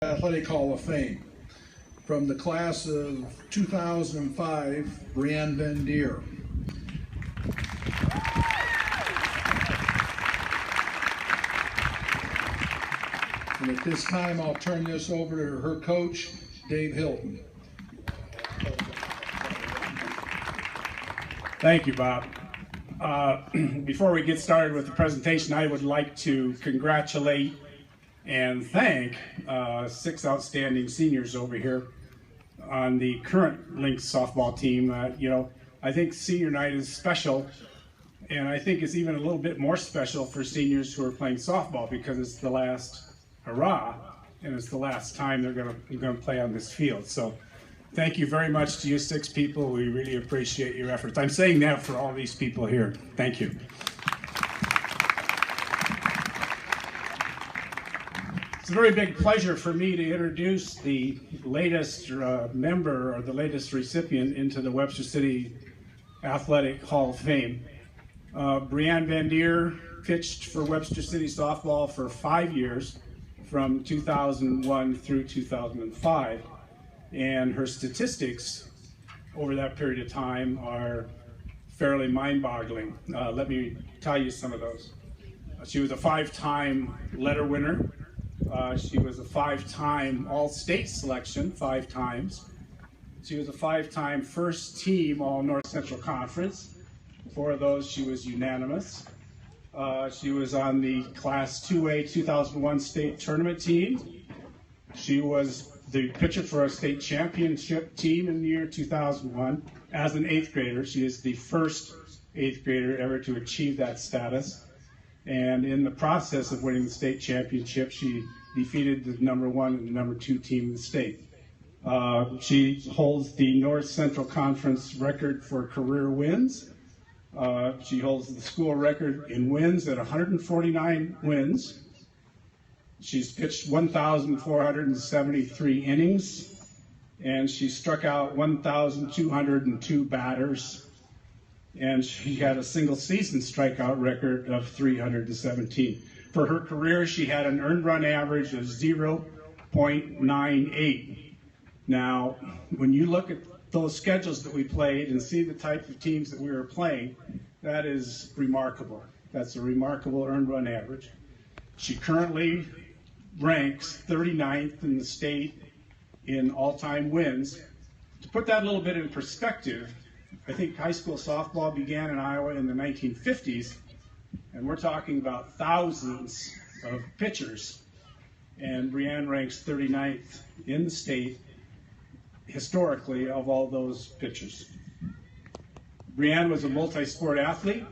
Athletic Hall of Fame. From the class of 2005, BreAnn VanDeer. And at this time, I'll turn this over to her coach, Dave Hilton. Thank you, Bob. Before we get started with the presentation, I would like to congratulate and thank 6 outstanding seniors over here on the current Lynx softball team. I think senior night is special, and I think it's even a little bit more special for seniors who are playing softball because it's the last hurrah, and it's the last time they're going to play on this field. So thank you very much to you 6 people. We really appreciate your efforts. I'm saying that for all these people here. Thank you. It's a very big pleasure for me to introduce the latest member or the latest recipient into the Webster City Athletic Hall of Fame. BreAnn VanDeer pitched for Webster City softball for 5 years, from 2001 through 2005. And her statistics over that period of time are fairly mind-boggling. Let me tell you some of those. She was a 5-time letter winner. She was a 5-time All-State selection, 5 times. She was a 5-time first team All-North Central Conference. 4 of those she was unanimous. She was on the Class 2A 2001 state tournament team. She was the pitcher for a state championship team in the year 2001 as an 8th grader. She is the first 8th grader ever to achieve that status. And in the process of winning the state championship, she defeated the #1 and the #2 team in the state. She holds the North Central Conference record for career wins. She holds the school record in wins at 149 wins. She's pitched 1,473 innings, and she struck out 1,202 batters, and she had a single season strikeout record of 317. For her career, she had an earned run average of 0.98. Now, when you look at those schedules that we played and see the type of teams that we were playing, that is remarkable. That's a remarkable earned run average. She currently ranks 39th in the state in all-time wins. To put that a little bit in perspective, I think high school softball began in Iowa in the 1950s, and we're talking about thousands of pitchers, and BreAnn ranks 39th in the state historically of all those pitchers. BreAnn was a multi-sport athlete.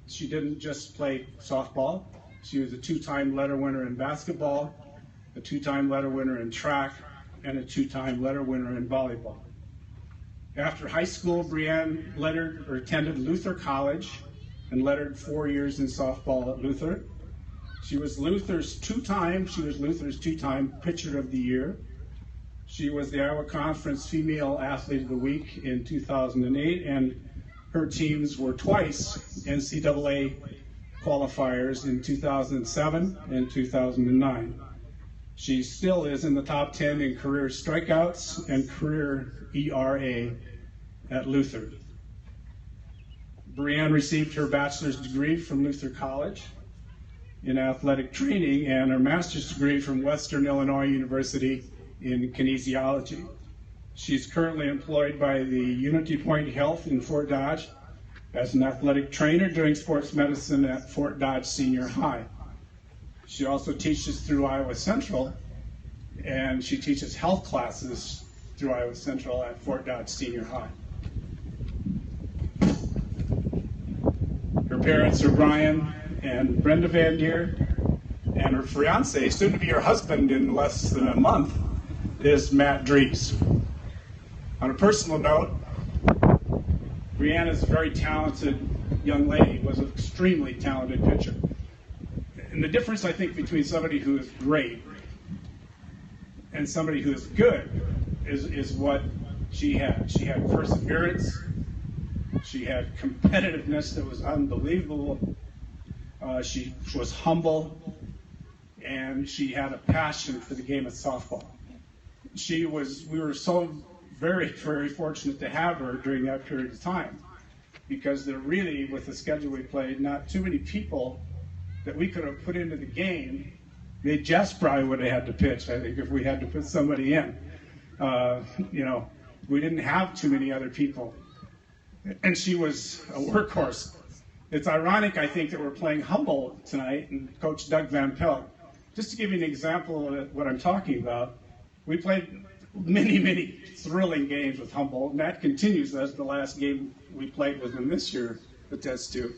She didn't just play softball. She was a 2-time letter winner in basketball, a 2-time letter winner in track, and a 2-time letter winner in volleyball. After high school, BreAnn attended Luther College and lettered 4 years in softball at Luther. She was Luther's 2-time Pitcher of the Year. She was the Iowa Conference Female Athlete of the Week in 2008, and her teams were twice NCAA qualifiers in 2007 and 2009. She still is in the top 10 in career strikeouts and career ERA at Luther. BreAnn received her bachelor's degree from Luther College in athletic training and her master's degree from Western Illinois University in kinesiology. She's currently employed by the Unity Point Health in Fort Dodge as an athletic trainer doing sports medicine at Fort Dodge Senior High. She also teaches through Iowa Central, and she teaches health classes through Iowa Central at Fort Dodge Senior High. Her parents are Brian and Brenda VanDeer, and her fiance, soon to be her husband in less than a month, is Matt Dries. On a personal note, BreAnn is a very talented young lady, was an extremely talented pitcher. And the difference, I think, between somebody who is great and somebody who is good is what she had. She had perseverance. She had competitiveness that was unbelievable. She was humble, and she had a passion for the game of softball. we were so very, very fortunate to have her during that period of time, because there really, with the schedule we played, not too many people that we could have put into the game. They just probably would have had to pitch, I think, if we had to put somebody in. We didn't have too many other people. And she was a workhorse. It's ironic, I think, that we're playing Humboldt tonight and Coach Doug Van Pelt. Just to give you an example of what I'm talking about, we played many, many thrilling games with Humboldt, and that continues as the last game we played with them this year, the Test 2.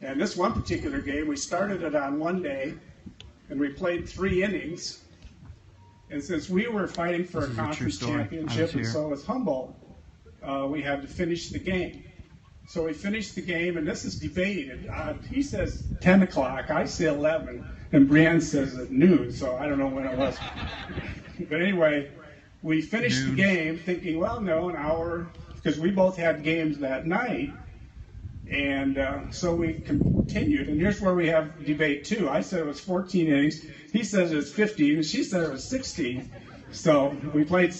And this one particular game, we started it on one day, and we played 3 innings. And since we were fighting for a conference championship, and so was Humboldt, we had to finish the game. So we finished the game, and this is debated. He says 10 o'clock, I say 11, and BreAnn says at noon, so I don't know when it was. But anyway, we finished the game thinking, well, no, an hour, because we both had games that night. And so we continued, and here's where we have debate too. I said it was 14 innings. He says it was 15, and she said it was 16. So we played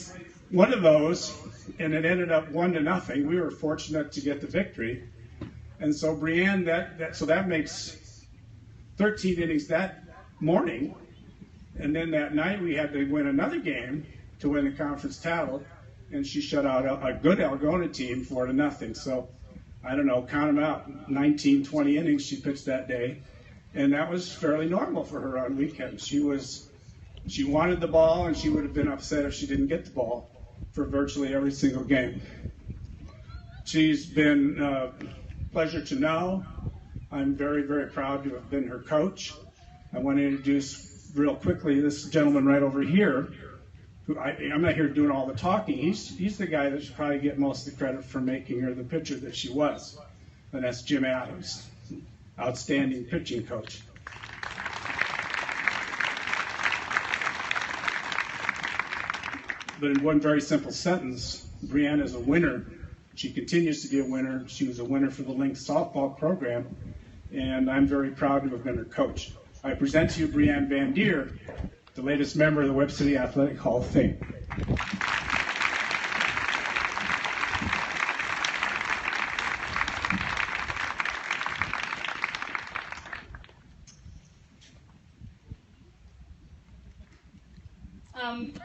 one of those, and it ended up 1-0. We were fortunate to get the victory. And so BreAnn, so that makes 13 innings that morning. And then that night we had to win another game to win the conference title, and she shut out a good Algona team 4-0. So I don't know, count them out, 19, 20 innings she pitched that day. And that was fairly normal for her on weekends. She wanted the ball, and she would have been upset if she didn't get the ball for virtually every single game. She's been a pleasure to know. I'm very, very proud to have been her coach. I want to introduce real quickly this gentleman right over here, who I'm not here doing all the talking. He's the guy that should probably get most of the credit for making her the pitcher that she was, and that's Jim Adams, outstanding pitching coach. But in one very simple sentence, BreAnn is a winner. She continues to be a winner. She was a winner for the Lynx softball program, and I'm very proud to have been her coach. I present to you BreAnn VanDeer, the latest member of the Webster City Athletic Hall of Fame.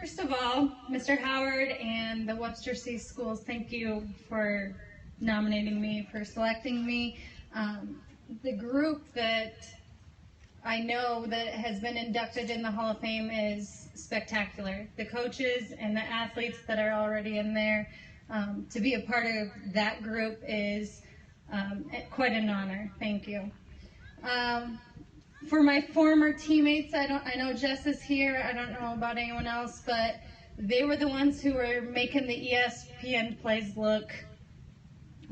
First of all, Mr. Howard and the Webster City Schools, thank you for nominating me, for selecting me. The group that I know that has been inducted in the Hall of Fame is spectacular. The coaches and the athletes that are already in there, to be a part of that group is quite an honor. Thank you. For my former teammates, I know Jess is here. I don't know about anyone else, but they were the ones who were making the ESPN plays look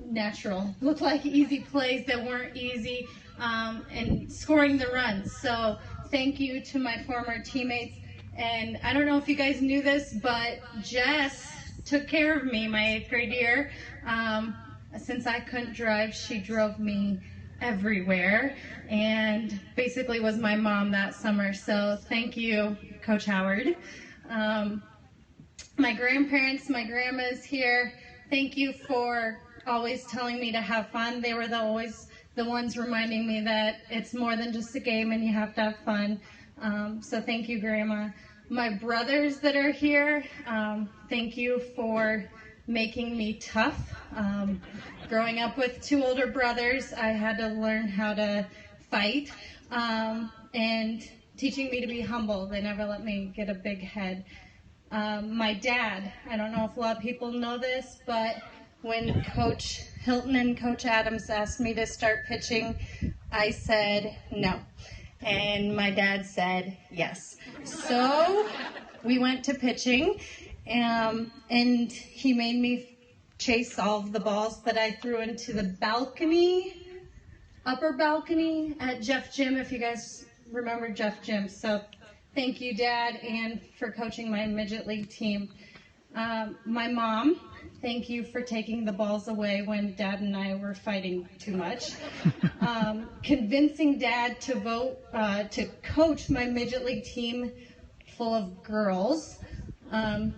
natural, look like easy plays that weren't easy, and scoring the runs. So thank you to my former teammates. And I don't know if you guys knew this, but Jess took care of me my 8th grade year. Since I couldn't drive, she drove me everywhere and basically was my mom that summer. So thank you, Coach Howard. My grandparents, my grandma's here. Thank you for always telling me to have fun. They were always the ones reminding me that it's more than just a game and you have to have fun. So thank you, Grandma. My brothers that are here, thank you for making me tough. Growing up with 2 older brothers, I had to learn how to fight, and teaching me to be humble. They never let me get a big head. My dad, I don't know if a lot of people know this, but when Coach Hilton and Coach Adams asked me to start pitching, I said no. And my dad said yes. So we went to pitching, and he made me chase all of the balls that I threw into the balcony, upper balcony at Jeff Gym, if you guys remember Jeff Gym. So thank you, Dad, and for coaching my midget league team. My mom, thank you for taking the balls away when Dad and I were fighting too much. Convincing Dad to vote to coach my midget league team full of girls.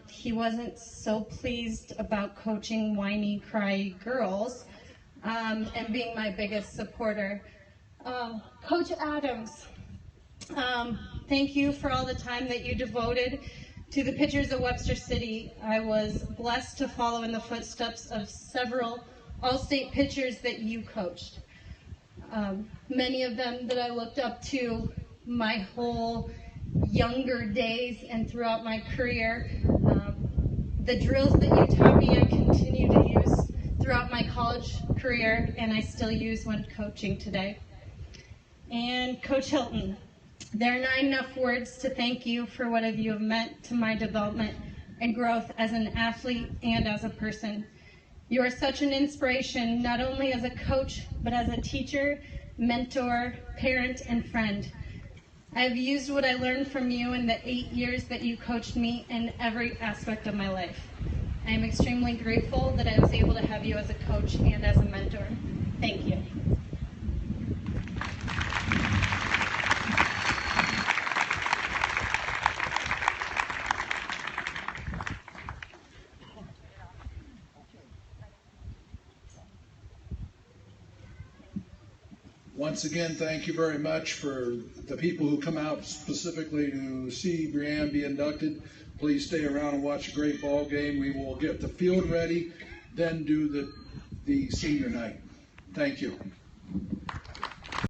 He wasn't so pleased about coaching whiny, cry girls and being my biggest supporter. Coach Adams, thank you for all the time that you devoted to the pitchers of Webster City. I was blessed to follow in the footsteps of several all-state pitchers that you coached. Many of them that I looked up to my whole younger days and throughout my career. The drills that you taught me I continue to use throughout my college career, and I still use when coaching today. And Coach Hilton, there are not enough words to thank you for what you have meant to my development and growth as an athlete and as a person. You are such an inspiration, not only as a coach, but as a teacher, mentor, parent, and friend. I have used what I learned from you in the 8 years that you coached me in every aspect of my life. I am extremely grateful that I was able to have you as a coach and as a mentor. Thank you. Once again, thank you very much for the people who come out specifically to see BreAnn be inducted. Please stay around and watch a great ball game. We will get the field ready, then do the senior night. Thank you.